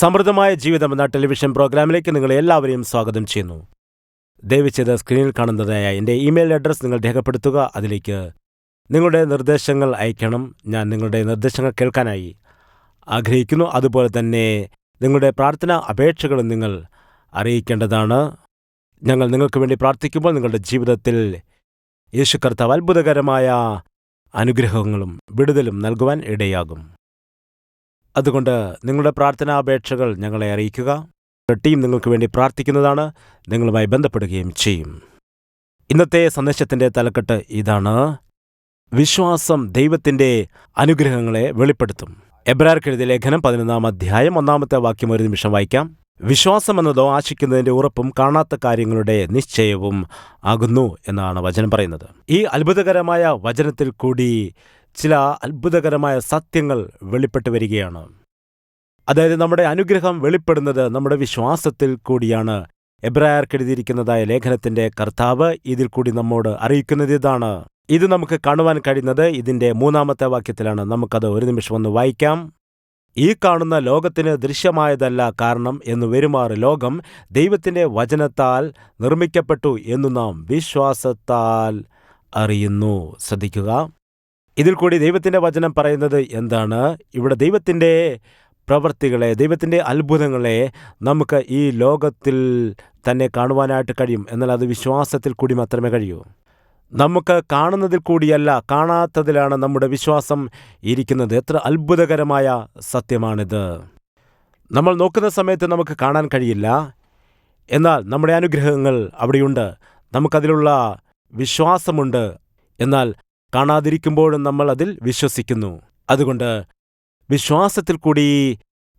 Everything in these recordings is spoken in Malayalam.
സമൃദ്ധമായ ജീവിതം എന്ന ടെലിവിഷൻ പ്രോഗ്രാമിലേക്ക് നിങ്ങളെ എല്ലാവരെയും സ്വാഗതം ചെയ്യുന്നു. ദയവ് ചെയ്ത് സ്ക്രീനിൽ കാണുന്നതായ എൻ്റെ ഇമെയിൽ അഡ്രസ്സ് നിങ്ങൾ രേഖപ്പെടുത്തുക. അതിലേക്ക് നിങ്ങളുടെ നിർദ്ദേശങ്ങൾ അയക്കണം. ഞാൻ നിങ്ങളുടെ നിർദ്ദേശങ്ങൾ കേൾക്കാനായി ആഗ്രഹിക്കുന്നു. അതുപോലെ തന്നെ നിങ്ങളുടെ പ്രാർത്ഥനാ അപേക്ഷകളും നിങ്ങൾ അറിയിക്കേണ്ടതാണ്. ഞങ്ങൾ നിങ്ങൾക്ക് വേണ്ടി പ്രാർത്ഥിക്കുമ്പോൾ നിങ്ങളുടെ ജീവിതത്തിൽ യേശു കർത്താവ് അത്ഭുതകരമായ അനുഗ്രഹങ്ങളും വിടുതലും നൽകുവാൻ ഇടയാകും. അതുകൊണ്ട് നിങ്ങളുടെ പ്രാർത്ഥനാപേക്ഷകൾ ഞങ്ങളെ അറിയിക്കുക. ടീം നിങ്ങൾക്ക് വേണ്ടി പ്രാർത്ഥിക്കുന്നതാണ്, നിങ്ങളുമായി ബന്ധപ്പെടുകയും ചെയ്യും. ഇന്നത്തെ സന്ദേശത്തിൻ്റെ തലക്കെട്ട് ഇതാണ്: വിശ്വാസം ദൈവത്തിൻ്റെ അനുഗ്രഹങ്ങളെ വെളിപ്പെടുത്തും. എബ്രായർക്കെഴുതിയ ലേഖനം 11-ാം അധ്യായം 1-ാമത്തെ വാക്യം ഒരു നിമിഷം വായിക്കാം. വിശ്വാസം എന്നതോ ആശിക്കുന്നതിൻ്റെ ഉറപ്പും കാണാത്ത കാര്യങ്ങളുടെ നിശ്ചയവും ആകുന്നു എന്നാണ് വചനം പറയുന്നത്. ഈ അത്ഭുതകരമായ വചനത്തിൽ കൂടി ചില അത്ഭുതകരമായ സത്യങ്ങൾ വെളിപ്പെട്ടു വരികയാണ്. അതായത് നമ്മുടെ അനുഗ്രഹം വെളിപ്പെടുന്നത് നമ്മുടെ വിശ്വാസത്തിൽ കൂടിയാണ്. എബ്രായർക്കെഴുതിയിരിക്കുന്നതായ ലേഖനത്തിൻ്റെ കർത്താവ് ഇതിൽ കൂടി നമ്മോട് അറിയിക്കുന്നത് ഇതാണ്. ഇത് നമുക്ക് കാണുവാൻ കഴിയുന്നത് ഇതിൻ്റെ 3-ാമത്തെ വാക്യത്തിലാണ്. നമുക്കത് ഒരു നിമിഷം ഒന്ന് വായിക്കാം. ഈ കാണുന്ന ലോകത്തിന് ദൃശ്യമായതല്ല, കാരണം എന്നു വരുമാറ് ലോകം ദൈവത്തിൻ്റെ വചനത്താൽ നിർമ്മിക്കപ്പെട്ടു എന്നു നാം വിശ്വാസത്താൽ അറിയുന്നു. ശ്രദ്ധിക്കുക, ഇതിൽ കൂടി ദൈവത്തിൻ്റെ വചനം പറയുന്നത് എന്താണ്? ഇവിടെ ദൈവത്തിൻ്റെ പ്രവൃത്തികളെ, ദൈവത്തിൻ്റെ അത്ഭുതങ്ങളെ നമുക്ക് ഈ ലോകത്തിൽ തന്നെ കാണുവാനായിട്ട് കഴിയും. എന്നാൽ അത് വിശ്വാസത്തിൽ കൂടി മാത്രമേ കഴിയൂ. നമുക്ക് കാണുന്നതിൽ കൂടിയല്ല, കാണാത്തതിലാണ് നമ്മുടെ വിശ്വാസം ഇരിക്കുന്നത്. എത്ര അത്ഭുതകരമായ സത്യമാണിത്! നമ്മൾ നോക്കുന്ന സമയത്ത് നമുക്ക് കാണാൻ കഴിയില്ല, എന്നാൽ നമ്മുടെ അനുഗ്രഹങ്ങൾ അവിടെയുണ്ട്. നമുക്കതിലുള്ള വിശ്വാസമുണ്ട്. എന്നാൽ കാണാതിരിക്കുമ്പോഴും നമ്മൾ അതിൽ വിശ്വസിക്കുന്നു. അതുകൊണ്ട് വിശ്വാസത്തിൽ കൂടി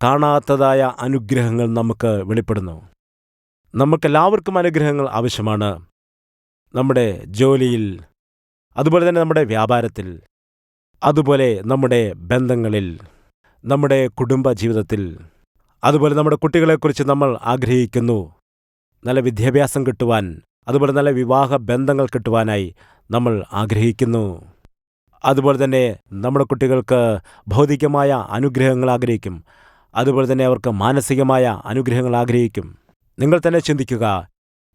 കാണാത്തതായ അനുഗ്രഹങ്ങൾ നമുക്ക് വെളിപ്പെടുന്നു. നമുക്കെല്ലാവർക്കും അനുഗ്രഹങ്ങൾ ആവശ്യമാണ്. നമ്മുടെ ജോലിയിൽ, അതുപോലെ തന്നെ നമ്മുടെ വ്യാപാരത്തിൽ, അതുപോലെ നമ്മുടെ ബന്ധങ്ങളിൽ, നമ്മുടെ കുടുംബ ജീവിതത്തിൽ, അതുപോലെ നമ്മുടെ കുട്ടികളെക്കുറിച്ച് നമ്മൾ ആഗ്രഹിക്കുന്നു. നല്ല വിദ്യാഭ്യാസം കിട്ടുവാൻ, അതുപോലെ നല്ല വിവാഹ ബന്ധങ്ങൾ കിട്ടുവാനായി നമ്മൾ ആഗ്രഹിക്കുന്നു. അതുപോലെ തന്നെ നമ്മുടെ കുട്ടികൾക്ക് ഭൗതികമായ അനുഗ്രഹങ്ങൾ ആഗ്രഹിക്കും. അതുപോലെ തന്നെ അവർക്ക് മാനസികമായ അനുഗ്രഹങ്ങൾ ആഗ്രഹിക്കും. നിങ്ങൾ തന്നെ ചിന്തിക്കുക,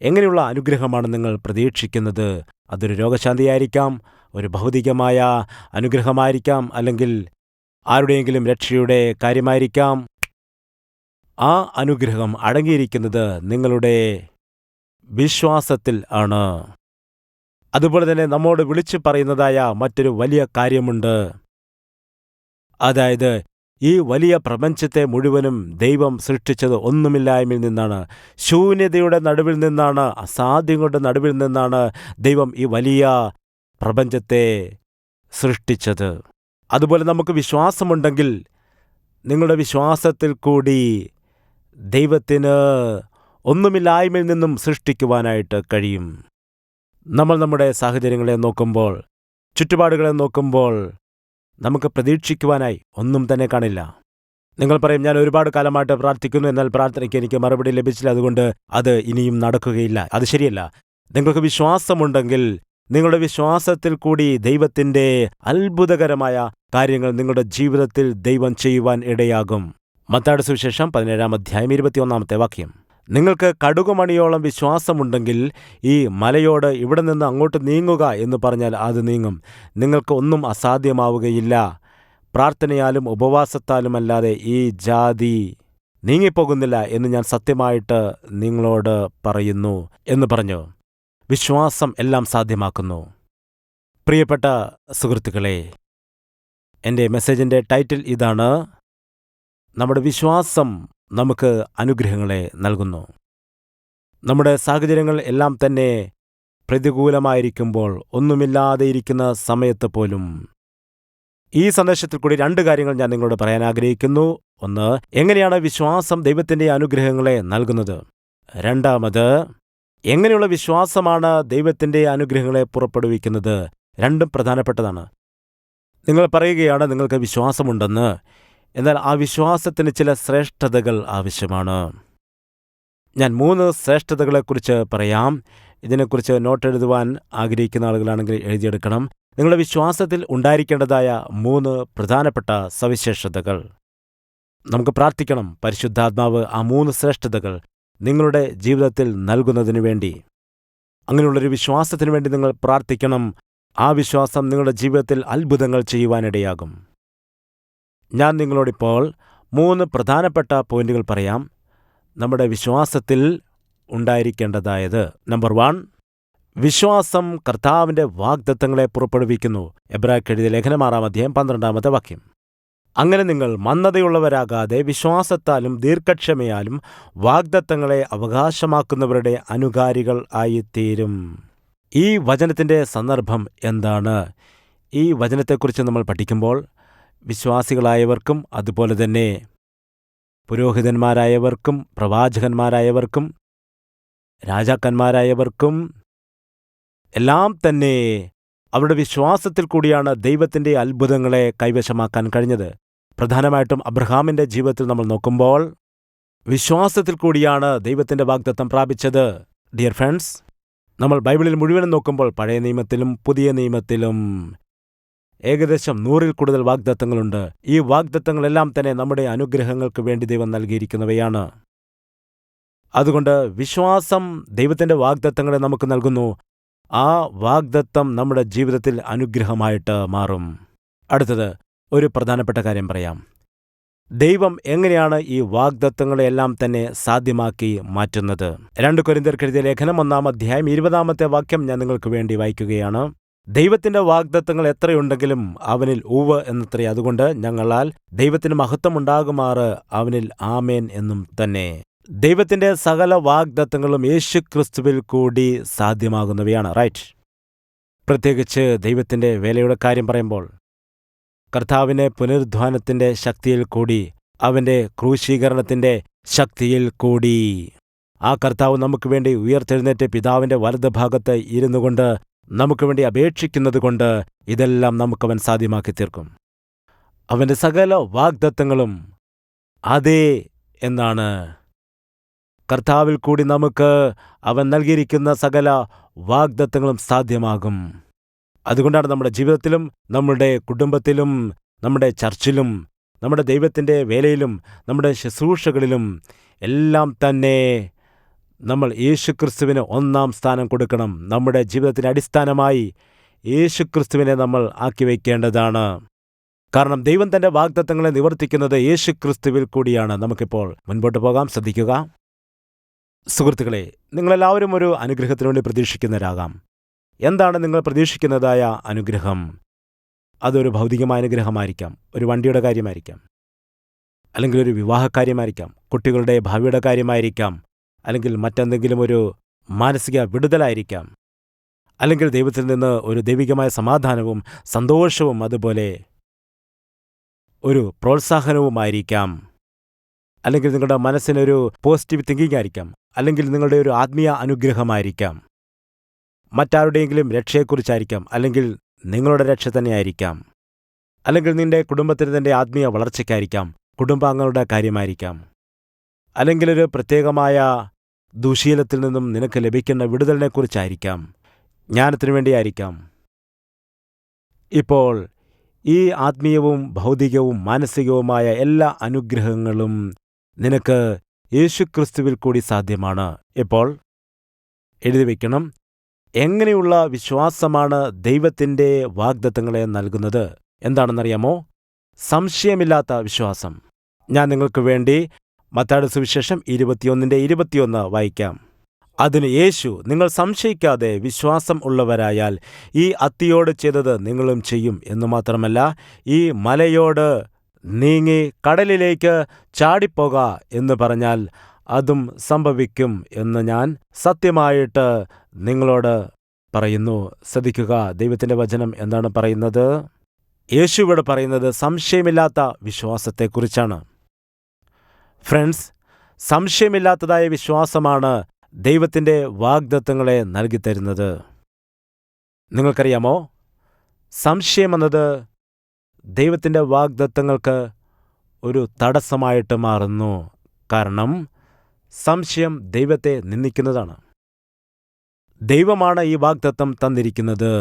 എങ്ങനെയുള്ള അനുഗ്രഹമാണ് നിങ്ങൾ പ്രതീക്ഷിക്കുന്നത്? അതൊരു രോഗശാന്തിയായിരിക്കാം, ഒരു ഭൗതികമായ അനുഗ്രഹമായിരിക്കാം, അല്ലെങ്കിൽ ആരുടെയെങ്കിലും രക്ഷയുടെ കാര്യമായിരിക്കാം. ആ അനുഗ്രഹം അടങ്ങിയിരിക്കുന്നത് നിങ്ങളുടെ വിശ്വാസത്തിൽ ആണ്. അതുപോലെ തന്നെ നമ്മോട് വിളിച്ചു പറയുന്നതായ മറ്റൊരു വലിയ കാര്യമുണ്ട്. അതായത് ഈ വലിയ പ്രപഞ്ചത്തെ മുഴുവനും ദൈവം സൃഷ്ടിച്ചത് ഒന്നുമില്ലായ്മയിൽ നിന്നാണ്. ശൂന്യതയുടെ നടുവിൽ നിന്നാണ്, അസാധ്യങ്ങളുടെ നടുവിൽ നിന്നാണ് ദൈവം ഈ വലിയ പ്രപഞ്ചത്തെ സൃഷ്ടിച്ചത്. അതുപോലെ നമുക്ക് വിശ്വാസമുണ്ടെങ്കിൽ നിങ്ങളുടെ വിശ്വാസത്തിൽ കൂടി ദൈവത്തിന് ഒന്നുമില്ലായ്മയിൽ നിന്നും സൃഷ്ടിക്കുവാനായിട്ട് കഴിയും. നമ്മൾ നമ്മുടെ സാഹചര്യങ്ങളെ നോക്കുമ്പോൾ, ചുറ്റുപാടുകളെ നോക്കുമ്പോൾ നമുക്ക് പ്രതീക്ഷിക്കുവാനായി ഒന്നും തന്നെ കാണില്ല. നിങ്ങൾ പറയും, ഞാൻ ഒരുപാട് കാലമായിട്ട് പ്രാർത്ഥിക്കുന്നു, എന്നാൽ പ്രാർത്ഥനയ്ക്ക് എനിക്ക് മറുപടി ലഭിച്ചില്ല, അതുകൊണ്ട് അത് ഇനിയും നടക്കുകയില്ല. അത് ശരിയല്ല. നിങ്ങൾക്ക് വിശ്വാസമുണ്ടെങ്കിൽ നിങ്ങളുടെ വിശ്വാസത്തിൽ കൂടി ദൈവത്തിൻ്റെ അത്ഭുതകരമായ കാര്യങ്ങൾ നിങ്ങളുടെ ജീവിതത്തിൽ ദൈവം ചെയ്യുവാൻ ഇടയാകും. മത്തായിയുടെ സുവിശേഷം 17-ാം അധ്യായം 21-ാമത്തെ വാക്യം. നിങ്ങൾക്ക് കടുകുമണിയോളം വിശ്വാസമുണ്ടെങ്കിൽ ഈ മലയോട് ഇവിടെ നിന്ന് അങ്ങോട്ട് നീങ്ങുക എന്ന് പറഞ്ഞാൽ അത് നീങ്ങും. നിങ്ങൾക്ക് ഒന്നും അസാധ്യമാവുകയില്ല. പ്രാർത്ഥനയാലും ഉപവാസത്താലുമല്ലാതെ ഈ ജാതി നീങ്ങിപ്പോകുന്നില്ല എന്ന് ഞാൻ സത്യമായിട്ട് നിങ്ങളോട് പറയുന്നു എന്ന് പറഞ്ഞു. വിശ്വാസം എല്ലാം സാധ്യമാക്കുന്നു. പ്രിയപ്പെട്ട സുഹൃത്തുക്കളെ, എൻ്റെ മെസ്സേജിൻ്റെ ടൈറ്റിൽ ഇതാണ്: നമ്മുടെ വിശ്വാസം നമുക്ക് അനുഗ്രഹങ്ങളെ നൽകുന്നു. നമ്മുടെ സാഹചര്യങ്ങൾ എല്ലാം തന്നെ പ്രതികൂലമായിരിക്കുമ്പോൾ, ഒന്നുമില്ലാതെ ഇരിക്കുന്ന സമയത്ത് പോലും ഈ സന്ദേശത്തിൽ കൂടി 2 കാര്യങ്ങൾ ഞാൻ നിങ്ങളോട് പറയാൻ ആഗ്രഹിക്കുന്നു. ഒന്ന്, എങ്ങനെയാണ് വിശ്വാസം ദൈവത്തിൻ്റെ അനുഗ്രഹങ്ങളെ നൽകുന്നത്? രണ്ടാമത്, എങ്ങനെയുള്ള വിശ്വാസമാണ് ദൈവത്തിൻ്റെ അനുഗ്രഹങ്ങളെ പുറപ്പെടുവിക്കുന്നത്? രണ്ടും പ്രധാനപ്പെട്ടതാണ്. നിങ്ങൾ പറയുകയാണ് നിങ്ങൾക്ക് വിശ്വാസമുണ്ടെന്ന്, എന്നാൽ ആ വിശ്വാസത്തിന് ചില ശ്രേഷ്ഠതകൾ ആവശ്യമാണ്. ഞാൻ 3 ശ്രേഷ്ഠതകളെക്കുറിച്ച് പറയാം. ഇതിനെക്കുറിച്ച് നോട്ട് എഴുതുവാൻ ആഗ്രഹിക്കുന്ന ആളുകളാണെങ്കിൽ എഴുതിയെടുക്കണം. നിങ്ങളുടെ വിശ്വാസത്തിൽ ഉണ്ടായിരിക്കേണ്ടതായ 3 പ്രധാനപ്പെട്ട സവിശേഷതകൾ. നമുക്ക് പ്രാർത്ഥിക്കണം, പരിശുദ്ധാത്മാവ് ആ 3 ശ്രേഷ്ഠതകൾ നിങ്ങളുടെ ജീവിതത്തിൽ നൽകുന്നതിനു വേണ്ടി. അങ്ങനെയുള്ളൊരു വിശ്വാസത്തിനു വേണ്ടി നിങ്ങൾ പ്രാർത്ഥിക്കണം. ആ വിശ്വാസം നിങ്ങളുടെ ജീവിതത്തിൽ അത്ഭുതങ്ങൾ ചെയ്യുവാനിടയാകും. ഞാൻ നിങ്ങളോടിപ്പോൾ 3 പ്രധാനപ്പെട്ട പോയിന്റുകൾ പറയാം, നമ്മുടെ വിശ്വാസത്തിൽ ഉണ്ടായിരിക്കേണ്ടതായത്. നമ്പർ 1, വിശ്വാസം കർത്താവിൻ്റെ വാഗ്ദത്തങ്ങളെ പുറപ്പെടുവിക്കുന്നു. എബ്രായർക്ക് എഴുതിയ ലേഖനം 6-ാം അധ്യായം 12-ാമത്തെ വാക്യം. അങ്ങനെ നിങ്ങൾ മന്ദതയുള്ളവരാകാതെ വിശ്വാസത്താലും ദീർഘക്ഷമയാലും വാഗ്ദത്തങ്ങളെ അവകാശമാക്കുന്നവരുടെ അനുകാരികൾ ആയിത്തീരും. ഈ വചനത്തിൻ്റെ സന്ദർഭം എന്താണ്? ഈ വചനത്തെക്കുറിച്ച് നമ്മൾ പഠിക്കുമ്പോൾ വിശ്വാസികളായവർക്കും അതുപോലെ തന്നെ പുരോഹിതന്മാരായവർക്കും പ്രവാചകന്മാരായവർക്കും രാജാക്കന്മാരായവർക്കും എല്ലാം തന്നെ അവരുടെ വിശ്വാസത്തിൽ കൂടിയാണ് ദൈവത്തിൻ്റെ അത്ഭുതങ്ങളെ കൈവശമാക്കാൻ കഴിഞ്ഞത്. പ്രധാനമായിട്ടും അബ്രഹാമിൻ്റെ ജീവിതത്തിൽ നമ്മൾ നോക്കുമ്പോൾ വിശ്വാസത്തിൽ കൂടിയാണ് ദൈവത്തിൻ്റെ വാഗ്ദത്തം പ്രാപിച്ചത്. ഡിയർ ഫ്രണ്ട്സ്, നമ്മൾ ബൈബിളിൽ മുഴുവനും നോക്കുമ്പോൾ പഴയ നിയമത്തിലും പുതിയ നിയമത്തിലും ഏകദേശം 100-ൽ കൂടുതൽ വാഗ്ദത്തങ്ങളുണ്ട്. ഈ വാഗ്ദത്തങ്ങളെല്ലാം തന്നെ നമ്മുടെ അനുഗ്രഹങ്ങൾക്ക് വേണ്ടി ദൈവം നൽകിയിരിക്കുന്നവയാണ്. അതുകൊണ്ട് വിശ്വാസം ദൈവത്തിൻ്റെ വാഗ്ദത്തങ്ങളെ നമുക്ക് നൽകുന്നു. ആ വാഗ്ദത്തം നമ്മുടെ ജീവിതത്തിൽ അനുഗ്രഹമായിട്ട് മാറും. അടുത്തത് ഒരു പ്രധാനപ്പെട്ട കാര്യം പറയാം. ദൈവം എങ്ങനെയാണ് ഈ വാഗ്ദത്തങ്ങളെല്ലാം തന്നെ സാധ്യമാക്കി മാറ്റുന്നത്? 2 കൊരിന്ത്യർക്ക് എഴുതിയ ലേഖനം 1-ാം അധ്യായം 20-ാമത്തെ വാക്യം ഞാൻ നിങ്ങൾക്ക് വേണ്ടി വായിക്കുകയാണ്. ദൈവത്തിൻ്റെ വാഗ്ദത്തങ്ങൾ എത്രയുണ്ടെങ്കിലും അവനിൽ ഉവ്വ് എന്നത്രേ. അതുകൊണ്ട് ഞങ്ങളാൽ ദൈവത്തിന് മഹത്വമുണ്ടാകുമാറ് അവനിൽ ആമേൻ എന്നും തന്നെ. ദൈവത്തിൻ്റെ സകല വാഗ്ദത്തങ്ങളും യേശുക്രിസ്തുവിൽ കൂടി സാധ്യമാകുന്നവയാണ്. റൈറ്റ്. പ്രത്യേകിച്ച് ദൈവത്തിൻ്റെ വേലയുടെ കാര്യം പറയുമ്പോൾ കർത്താവിനെ പുനരുദ്ധാനത്തിൻ്റെ ശക്തിയിൽ കൂടി, അവൻ്റെ ക്രൂശീകരണത്തിൻ്റെ ശക്തിയിൽ കൂടി, ആ കർത്താവ് നമുക്ക് വേണ്ടി ഉയർത്തെഴുന്നേറ്റ് പിതാവിൻ്റെ വലതുഭാഗത്ത് ഇരുന്നു കൊണ്ട് നമുക്ക് വേണ്ടി അപേക്ഷിക്കുന്നത് കൊണ്ട് ഇതെല്ലാം നമുക്കവൻ സാധ്യമാക്കി തീർക്കും. അവൻ്റെ സകല വാഗ്ദത്തങ്ങളും അതേ എന്നാണ്. കർത്താവിൽ കൂടി നമുക്ക് അവൻ നൽകിയിരിക്കുന്ന സകല വാഗ്ദത്തങ്ങളും സാധ്യമാകും. അതുകൊണ്ടാണ് നമ്മുടെ ജീവിതത്തിലും നമ്മുടെ കുടുംബത്തിലും നമ്മുടെ ചർച്ചിലും നമ്മുടെ ദൈവത്തിൻ്റെ വേലയിലും നമ്മുടെ ശുശ്രൂഷകളിലും എല്ലാം തന്നെ നമ്മൾ യേശുക്രിസ്തുവിന് 1-ാം സ്ഥാനം കൊടുക്കണം. നമ്മുടെ ജീവിതത്തിന് അടിസ്ഥാനമായി യേശുക്രിസ്തുവിനെ നമ്മൾ ആക്കി വയ്ക്കേണ്ടതാണ്. കാരണം ദൈവം തൻ്റെ വാഗ്ദത്തങ്ങളെ നിവർത്തിക്കുന്നത് യേശുക്രിസ്തുവിൽ കൂടിയാണ്. നമുക്കിപ്പോൾ മുൻപോട്ട് പോകാം. ശ്രദ്ധിക്കുക സുഹൃത്തുക്കളെ, നിങ്ങളെല്ലാവരും ഒരു അനുഗ്രഹത്തിനു വേണ്ടി പ്രതീക്ഷിക്കുന്നവരാകാം. എന്താണ് നിങ്ങൾ പ്രതീക്ഷിക്കുന്നതായ അനുഗ്രഹം? അതൊരു ഭൗതികമായ അനുഗ്രഹമായിരിക്കാം, ഒരു വണ്ടിയുടെ കാര്യമായിരിക്കാം, അല്ലെങ്കിൽ ഒരു വിവാഹകാര്യമായിരിക്കാം, കുട്ടികളുടെ ഭാവിയുടെ കാര്യമായിരിക്കാം, അല്ലെങ്കിൽ മറ്റെന്തെങ്കിലും ഒരു മാനസിക വിടുതലായിരിക്കാം, അല്ലെങ്കിൽ ദൈവത്തിൽ നിന്ന് ഒരു ദൈവികമായ സമാധാനവും സന്തോഷവും അതുപോലെ ഒരു പ്രോത്സാഹനവുമായിരിക്കാം, അല്ലെങ്കിൽ നിങ്ങളുടെ മനസ്സിനൊരു പോസിറ്റീവ് തിങ്കിങ് ആയിരിക്കാം, അല്ലെങ്കിൽ നിങ്ങളുടെ ഒരു ആത്മീയ അനുഗ്രഹമായിരിക്കാം, മറ്റാരുടെയെങ്കിലും രക്ഷയെക്കുറിച്ചായിരിക്കാം, അല്ലെങ്കിൽ നിങ്ങളുടെ രക്ഷ തന്നെയായിരിക്കാം, അല്ലെങ്കിൽ നിന്റെ കുടുംബത്തിന് തൻ്റെ ആത്മീയ വളർച്ചയ്ക്കായിരിക്കാം, കുടുംബാംഗങ്ങളുടെ കാര്യമായിരിക്കാം, അല്ലെങ്കിൽ ഒരു പ്രത്യേകമായ ദുശീലത്തിൽ നിന്നും നിനക്ക് ലഭിക്കുന്ന വിടുതലിനെക്കുറിച്ചായിരിക്കാം, ജ്ഞാനത്തിനു വേണ്ടിയായിരിക്കാം. ഇപ്പോൾ ഈ ആത്മീയവും ഭൗതികവും മാനസികവുമായ എല്ലാ അനുഗ്രഹങ്ങളും നിനക്ക് യേശുക്രിസ്തുവിൽ കൂടി സാധ്യമാണ്. ഇപ്പോൾ എഴുതി വയ്ക്കണം, എങ്ങനെയുള്ള വിശ്വാസമാണ് ദൈവത്തിൻ്റെ വാഗ്ദത്തങ്ങളെ നൽകുന്നത്? എന്താണെന്നറിയാമോ? സംശയമില്ലാത്ത വിശ്വാസം. ഞാൻ നിങ്ങൾക്ക് വേണ്ടി മത്തായിയുടെ സുവിശേഷം 21:21 വായിക്കാം. അതിന് യേശു, നിങ്ങൾ സംശയിക്കാതെ വിശ്വാസം ഉള്ളവരായാൽ ഈ അത്തിയോട് ചെയ്തത് നിങ്ങളും ചെയ്യും എന്നു മാത്രമല്ല, ഈ മലയോട് നീങ്ങി കടലിലേക്ക് ചാടിപ്പോക എന്ന് പറഞ്ഞാൽ അതും സംഭവിക്കും എന്ന് ഞാൻ സത്യമായിട്ട് നിങ്ങളോട് പറയുന്നു. ശ്രദ്ധിക്കുക, ദൈവത്തിൻ്റെ വചനം എന്താണ് പറയുന്നത്? യേശു ഇവിടെ പറയുന്നത് സംശയമില്ലാത്ത വിശ്വാസത്തെക്കുറിച്ചാണ്. ഫ്രണ്ട്സ്, സംശയമില്ലാത്തതായ വിശ്വാസമാണ് ദൈവത്തിൻ്റെ വാഗ്ദത്തങ്ങളെ നൽകിത്തരുന്നത്. നിങ്ങൾക്കറിയാമോ, സംശയമെന്നത് ദൈവത്തിൻ്റെ വാഗ്ദത്തങ്ങൾക്ക് ഒരു തടസ്സമായിട്ട് മാറുന്നു. കാരണം സംശയം ദൈവത്തെ നിന്ദിക്കുന്നതാണ്. ദൈവമാണ് ഈ വാഗ്ദത്തം തന്നിരിക്കുന്നത്.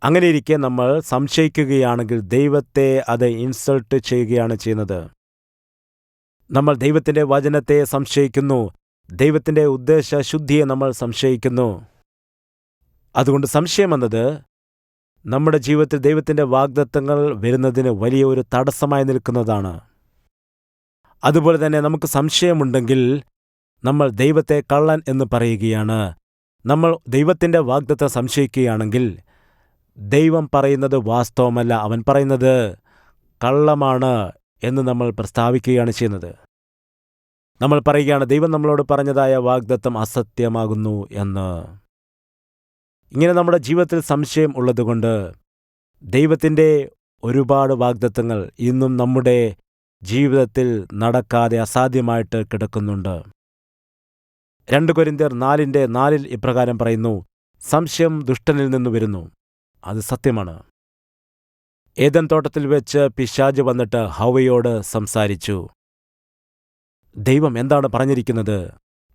അങ്ങനെയിരിക്കെ നമ്മൾ സംശയിക്കുകയാണെങ്കിൽ ദൈവത്തെ അത് ഇൻസൾട്ട് ചെയ്യുകയാണ് ചെയ്യുന്നത്. നമ്മൾ ദൈവത്തിൻ്റെ വചനത്തെ സംശയിക്കുന്നു, ദൈവത്തിൻ്റെ ഉദ്ദേശ ശുദ്ധിയെ നമ്മൾ സംശയിക്കുന്നു. അതുകൊണ്ട് സംശയം എന്നത് നമ്മുടെ ജീവിതത്തിൽ ദൈവത്തിൻ്റെ വാഗ്ദത്തങ്ങൾ വരുന്നതിന് വലിയ ഒരു തടസ്സമായി നിൽക്കുന്നതാണ്. അതുപോലെ തന്നെ നമുക്ക് സംശയമുണ്ടെങ്കിൽ നമ്മൾ ദൈവത്തെ കള്ളൻ എന്ന് പറയുകയാണ്. നമ്മൾ ദൈവത്തിൻ്റെ വാഗ്ദത്തം സംശയിക്കുകയാണെങ്കിൽ ദൈവം പറയുന്നത് വാസ്തവമല്ല, അവൻ പറയുന്നത് കള്ളമാണ് എന്ന് നമ്മൾ പ്രസ്താവിക്കുകയാണ് ചെയ്യുന്നത്. നമ്മൾ പറയുകയാണ് ദൈവം നമ്മളോട് പറഞ്ഞതായ വാഗ്ദത്തം അസത്യമാകുന്നു എന്ന്. ഇങ്ങനെ നമ്മുടെ ജീവിതത്തിൽ സംശയം ഉള്ളതുകൊണ്ട് ദൈവത്തിൻ്റെ ഒരുപാട് വാഗ്ദത്തങ്ങൾ ഇന്നും നമ്മുടെ ജീവിതത്തിൽ നടക്കാതെ അസാധ്യമായിട്ട് കിടക്കുന്നുണ്ട്. 2 കൊരിന്ത്യർ 4:4 ഇപ്രകാരം പറയുന്നു, സംശയം ദുഷ്ടനിൽ നിന്ന് വരുന്നു. അത് സത്യമാണ്. ഏദൻ തോട്ടത്തിൽ വെച്ച് പിശാച് വന്നിട്ട് ഹവ്വയോട് സംസാരിച്ചു. ദൈവം എന്താണ് പറഞ്ഞിരിക്കുന്നത്?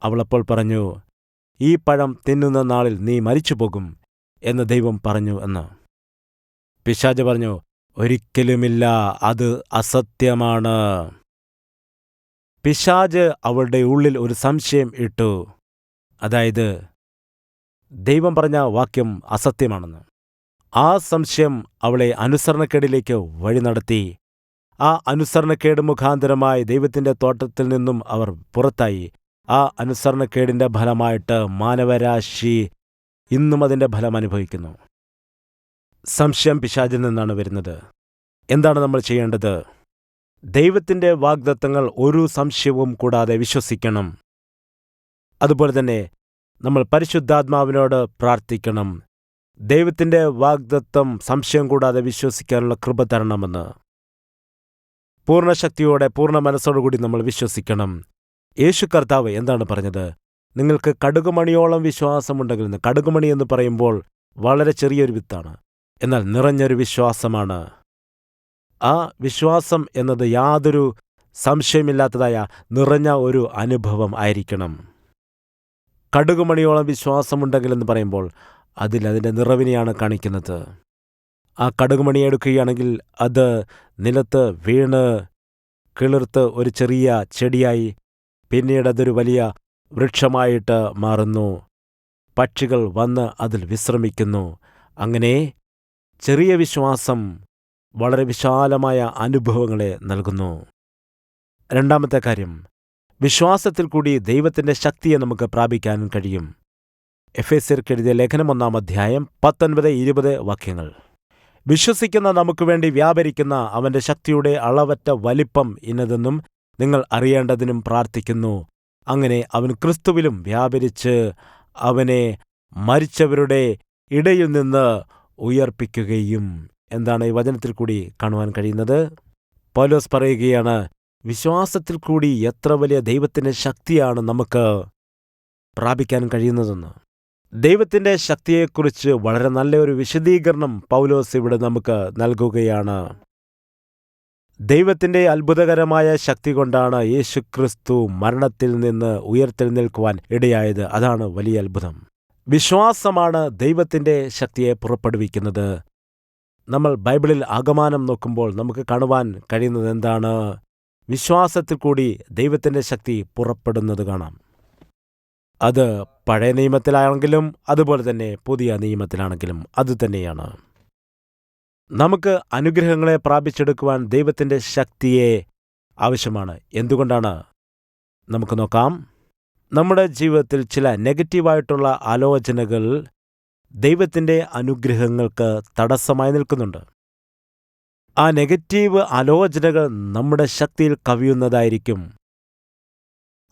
അവളപ്പോൾ പറഞ്ഞു, ഈ പഴം തിന്നുന്ന നാളിൽ നീ മരിച്ചുപോകും എന്ന് ദൈവം പറഞ്ഞു എന്ന്. പിശാച് പറഞ്ഞു, ഒരിക്കലുമില്ല, അത് അസത്യമാണ്. പിശാച് അവളുടെ ഉള്ളിൽ ഒരു സംശയം ഇട്ടു, അതായത് ദൈവം പറഞ്ഞ വാക്യം അസത്യമാണെന്ന്. ആ സംശയം അവളെ അനുസരണക്കേടിലേക്ക് വഴി നടത്തി. ആ അനുസരണക്കേട് മുഖാന്തരമായി ദൈവത്തിൻ്റെ തോട്ടത്തിൽ നിന്നും അവർ പുറത്തായി. ആ അനുസരണക്കേടിൻ്റെ ഫലമായിട്ട് മാനവരാശി ഇന്നും അതിൻ്റെ ഫലം അനുഭവിക്കുന്നു. സംശയം പിശാചിൽ നിന്നാണ് വരുന്നത്. എന്താണ് നമ്മൾ ചെയ്യേണ്ടത്? ദൈവത്തിൻ്റെ വാഗ്ദത്തങ്ങൾ ഒരു സംശയവും കൂടാതെ വിശ്വസിക്കണം. അതുപോലെ തന്നെ നമ്മൾ പരിശുദ്ധാത്മാവിനോട് പ്രാർത്ഥിക്കണം, ദൈവത്തിൻ്റെ വാഗ്ദത്തം സംശയം കൂടാതെ വിശ്വസിക്കാനുള്ള കൃപ തരണമെന്ന്. പൂർണ്ണശക്തിയോടെ പൂർണ്ണ മനസ്സോടുകൂടി നമ്മൾ വിശ്വസിക്കണം. യേശു കർത്താവ് എന്താണ് പറഞ്ഞത്? നിങ്ങൾക്ക് കടുകുമണിയോളം വിശ്വാസമുണ്ടെങ്കിൽ. കടുകുമണി എന്ന് പറയുമ്പോൾ വളരെ ചെറിയൊരു വിത്താണ്, എന്നാൽ നിറഞ്ഞൊരു വിശ്വാസമാണ്. ആ വിശ്വാസം എന്നത് യാതൊരു സംശയമില്ലാത്തതായ നിറഞ്ഞ ഒരു അനുഭവം ആയിരിക്കണം. കടുകുമണിയോളം വിശ്വാസമുണ്ടെങ്കിലെന്ന് പറയുമ്പോൾ അതിൻ്റെ നിറവിനെയാണ് കാണിക്കുന്നത്. ആ കടുകുമണി എടുക്കുകയാണെങ്കിൽ അത് നിലത്ത് വീണ് കിളിർത്ത് ഒരു ചെറിയ ചെടിയായി, പിന്നീട് അതൊരു വലിയ വൃക്ഷമായിട്ട് മാറുന്നു. പക്ഷികൾ വന്ന് അതിൽ വിശ്രമിക്കുന്നു. അങ്ങനെ ചെറിയ വിശ്വാസം വളരെ വിശാലമായ അനുഭവങ്ങളെ നൽകുന്നു. രണ്ടാമത്തെ കാര്യം, വിശ്വാസത്തിൽ കൂടി ദൈവത്തിൻ്റെ ശക്തിയെ നമുക്ക് പ്രാപിക്കാൻ കഴിയും. എഫേസ്യർക്ക് എഴുതിയ ലേഖനം 1-ാം അധ്യായം 19-20 വാക്യങ്ങൾ. വിശ്വസിക്കുന്ന നമുക്ക് വേണ്ടി വ്യാപരിക്കുന്ന അവൻ്റെ ശക്തിയുടെ അളവറ്റ വലിപ്പം ഇന്നതെന്നും നിങ്ങൾ അറിയേണ്ടതിനും പ്രാർത്ഥിക്കുന്നു. അങ്ങനെ അവൻ ക്രിസ്തുവിലും വ്യാപരിച്ച് അവനെ മരിച്ചവരുടെ ഇടയിൽ നിന്ന് ഉയർപ്പിക്കുകയും. എന്താണ് ഈ വചനത്തിൽ കൂടി കാണുവാൻ കഴിയുന്നത്? പൗലോസ് പറയുകയാണ്, വിശ്വാസത്തിൽ കൂടി എത്ര വലിയ ദൈവത്തിൻ്റെ ശക്തിയാണ് നമുക്ക് പ്രാപിക്കാൻ കഴിയുന്നതെന്ന്. ദൈവത്തിൻ്റെ ശക്തിയെക്കുറിച്ച് വളരെ നല്ലൊരു വിശദീകരണം പൗലോസ് ഇവിടെ നമുക്ക് നൽകുകയാണ്. ദൈവത്തിൻ്റെ അത്ഭുതകരമായ ശക്തി കൊണ്ടാണ് യേശുക്രിസ്തു മരണത്തിൽ നിന്ന് ഉയർത്തെഴുന്നേൽക്കുവാൻ ഇടയായത്. അതാണ് വലിയ അത്ഭുതം. വിശ്വാസമാണ് ദൈവത്തിൻ്റെ ശക്തിയെ പുറപ്പെടുവിക്കുന്നത്. നമ്മൾ ബൈബിളിൽ ആഗമനം നോക്കുമ്പോൾ നമുക്ക് കാണുവാൻ കഴിയുന്നത് എന്താണ്? വിശ്വാസത്തിൽ കൂടി ദൈവത്തിൻ്റെ ശക്തി പുറപ്പെടുന്നത് കാണാം. അത് പഴയ നിയമത്തിലാണെങ്കിലും അതുപോലെ തന്നെ പുതിയ നിയമത്തിലാണെങ്കിലും അതുതന്നെയാണ്. നമുക്ക് അനുഗ്രഹങ്ങളെ പ്രാപിച്ചെടുക്കുവാൻ ദൈവത്തിൻ്റെ ശക്തിയെ ആവശ്യമാണ്. എന്തുകൊണ്ടാണ്? നമുക്ക് നോക്കാം. നമ്മുടെ ജീവിതത്തിൽ ചില നെഗറ്റീവായിട്ടുള്ള ആലോചനകൾ ദൈവത്തിൻ്റെ അനുഗ്രഹങ്ങൾക്ക് തടസ്സമായി നിൽക്കുന്നുണ്ട്. ആ നെഗറ്റീവ് ആലോചനകൾ നമ്മുടെ ശക്തിയിൽ കവിയുന്നതായിരിക്കും.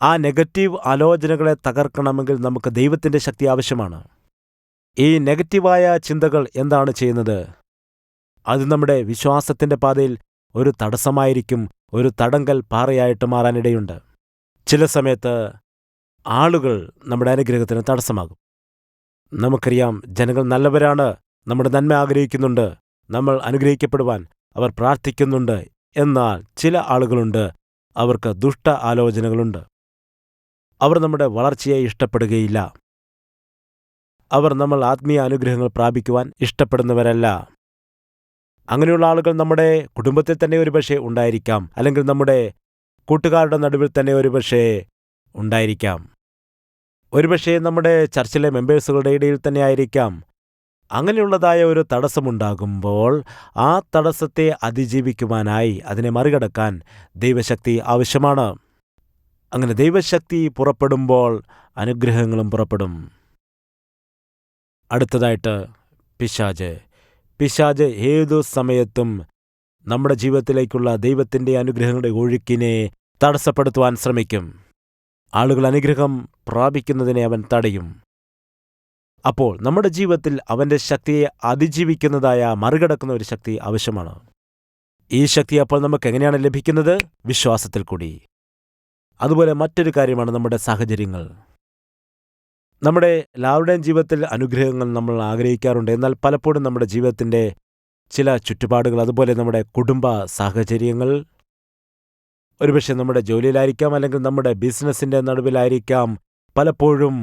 ആ നെഗറ്റീവ് ആലോചനകളെ തകർക്കണമെങ്കിൽ നമുക്ക് ദൈവത്തിൻ്റെ ശക്തി ആവശ്യമാണ്. ഈ നെഗറ്റീവായ ചിന്തകൾ എന്താണ് ചെയ്യുന്നത്? അത് നമ്മുടെ വിശ്വാസത്തിൻ്റെ പാതയിൽ ഒരു തടസ്സമായിരിക്കും, ഒരു തടങ്കൽ പാറയായിട്ട് മാറാനിടയുണ്ട്. ചില സമയത്ത് ആളുകൾ നമ്മുടെ അനുഗ്രഹത്തിന് തടസ്സമാകും. നമുക്കറിയാം, ജനങ്ങൾ നല്ലവരാണ്, നമ്മുടെ നന്മ ആഗ്രഹിക്കുന്നുണ്ട്, നമ്മൾ അനുഗ്രഹിക്കപ്പെടുവാൻ അവർ പ്രാർത്ഥിക്കുന്നുണ്ട്. എന്നാൽ ചില ആളുകളുണ്ട്, അവർക്ക് ദുഷ്ട ആലോചനകളുണ്ട്. അവർ നമ്മുടെ വളർച്ചയെ ഇഷ്ടപ്പെടുകയില്ല. അവർ നമ്മൾ ആത്മീയ അനുഗ്രഹങ്ങൾ പ്രാപിക്കുവാൻ ഇഷ്ടപ്പെടുന്നവരല്ല. അങ്ങനെയുള്ള ആളുകൾ നമ്മുടെ കുടുംബത്തിൽ തന്നെ ഒരുപക്ഷെ ഉണ്ടായിരിക്കാം, അല്ലെങ്കിൽ നമ്മുടെ കൂട്ടുകാരുടെ നടുവിൽ തന്നെ ഒരുപക്ഷെ ഉണ്ടായിരിക്കാം, ഒരുപക്ഷെ നമ്മുടെ ചർച്ചിലെ മെമ്പേഴ്സുകളുടെ ഇടയിൽ തന്നെ ആയിരിക്കാം. അങ്ങനെയുള്ളതായ ഒരു തടസ്സമുണ്ടാകുമ്പോൾ ആ തടസ്സത്തെ അതിജീവിക്കുവാനായി, അതിനെ മറികടക്കാൻ ദൈവശക്തി ആവശ്യമാണ്. അങ്ങനെ ദൈവശക്തി പുറപ്പെടുമ്പോൾ അനുഗ്രഹങ്ങളും പുറപ്പെടും. അടുത്തതായിട്ട് പിശാച് ഏതു സമയത്തും നമ്മുടെ ജീവിതത്തിലേക്കുള്ള ദൈവത്തിൻ്റെ അനുഗ്രഹങ്ങളുടെ ഒഴുക്കിനെ തടസ്സപ്പെടുത്തുവാൻ ശ്രമിക്കും. ആളുകൾ അനുഗ്രഹം പ്രാപിക്കുന്നതിനെ അവൻ തടയും. അപ്പോൾ നമ്മുടെ ജീവിതത്തിൽ അവൻ്റെ ശക്തിയെ അതിജീവിക്കുന്നതായ മറികടക്കുന്ന ഒരു ശക്തി ആവശ്യമാണ്. ഈ ശക്തി അപ്പോൾ നമുക്ക് എങ്ങനെയാണ് ലഭിക്കുന്നത്? വിശ്വാസത്തിൽ കൂടി. അതുപോലെ മറ്റൊരു കാര്യമാണ് നമ്മുടെ സാഹചര്യങ്ങൾ. നമ്മുടെ എല്ലാവരുടെയും ജീവിതത്തിൽ അനുഗ്രഹങ്ങൾ നമ്മൾ ആഗ്രഹിക്കാറുണ്ട്. എന്നാൽ പലപ്പോഴും നമ്മുടെ ജീവിതത്തിൻ്റെ ചില ചുറ്റുപാടുകൾ, അതുപോലെ നമ്മുടെ കുടുംബ സാഹചര്യങ്ങൾ, ഒരുപക്ഷെ നമ്മുടെ ജോലിയിലായിരിക്കാം, അല്ലെങ്കിൽ നമ്മുടെ ബിസിനസ്സിൻ്റെ നടുവിലായിരിക്കാം, പലപ്പോഴും